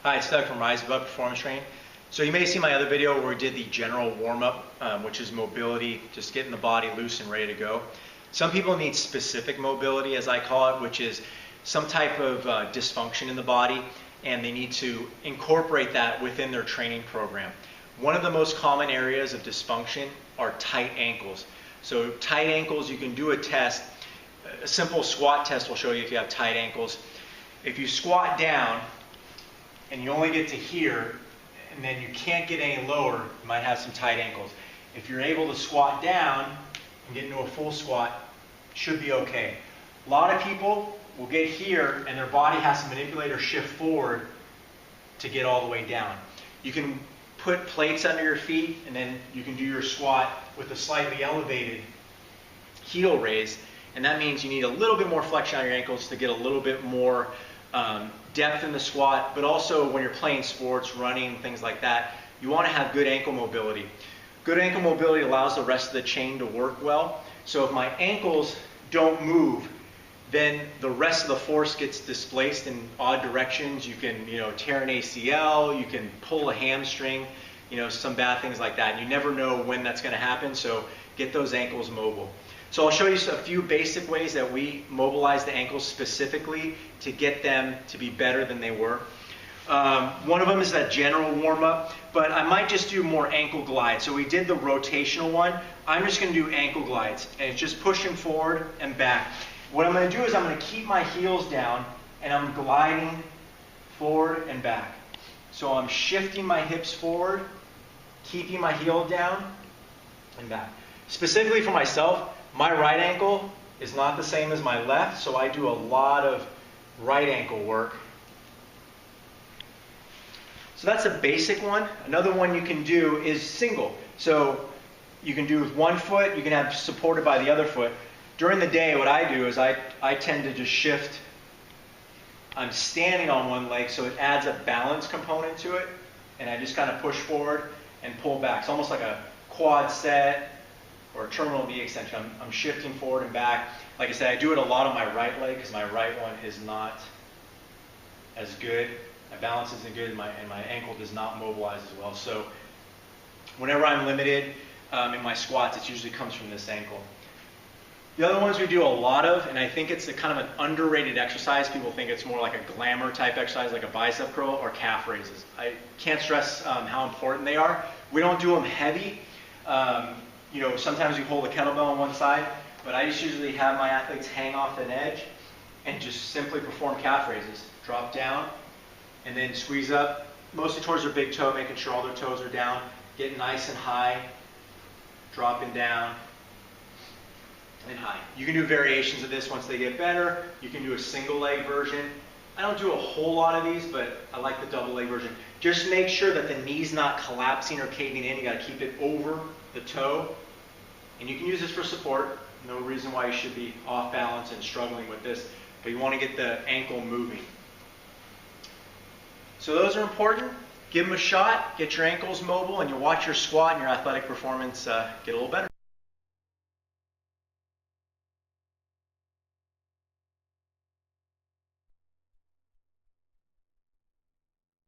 Hi, it's Doug from Rise Above Performance Training. So you may see my other video where we did the general warm-up, which is mobility, just getting the body loose and ready to go. Some people need specific mobility, as I call it, which is some type of dysfunction in the body, and they need to incorporate that within their training program. One of the most common areas of dysfunction are tight ankles. So tight ankles, you can do a test. A simple squat test will show you if you have tight ankles. If you squat down and you only get to here, and then you can't get any lower, you might have some tight ankles. If you're able to squat down and get into a full squat, it should be okay. A lot of people will get here and their body has to manipulate or shift forward to get all the way down. You can put plates under your feet and then you can do your squat with a slightly elevated heel raise, and that means you need a little bit more flexion on your ankles to get a little bit more depth in the squat, but also when you're playing sports, running, things like that, you want to have good ankle mobility. Good ankle mobility allows the rest of the chain to work well. So if my ankles don't move, then the rest of the force gets displaced in odd directions. You can, tear an ACL, you can pull a hamstring, some bad things like that. And you never know when that's going to happen, so get those ankles mobile. So I'll show you a few basic ways that we mobilize the ankles specifically to get them to be better than they were. One of them is that general warm-up, but I might just do more ankle glides. So we did the rotational one. I'm just going to do ankle glides, and it's just pushing forward and back. What I'm going to do is I'm going to keep my heels down, and I'm gliding forward and back. So I'm shifting my hips forward, keeping my heel down, and back. Specifically for myself, my right ankle is not the same as my left, so I do a lot of right ankle work. So that's a basic one. Another one you can do is single. So you can do with one foot, you can have supported by the other foot. During the day, what I do is I tend to just shift. I'm standing on one leg, so it adds a balance component to it, and I just kind of push forward and pull back. It's almost like a quad set or a terminal knee extension. I'm shifting forward and back. Like I said, I do it a lot on my right leg because my right one is not as good. My balance isn't good, and my ankle does not mobilize as well. So whenever I'm limited in my squats, it usually comes from this ankle. The other ones we do a lot of, and I think it's a kind of an underrated exercise. People think it's more like a glamour type exercise, like a bicep curl or calf raises. I can't stress how important they are. We don't do them heavy. Sometimes we hold a kettlebell on one side, but I just usually have my athletes hang off an edge and just simply perform calf raises. Drop down and then squeeze up, mostly towards their big toe, making sure all their toes are down. Get nice and high, dropping down and high. You can do variations of this once they get better. You can do a single leg version. I don't do a whole lot of these, but I like the double leg version. Just make sure that the knee's not collapsing or caving in. You got to keep it over the toe. And you can use this for support. No reason why you should be off balance and struggling with this, but you want to get the ankle moving. So those are important. Give them a shot, get your ankles mobile, and you'll watch your squat and your athletic performance get a little better.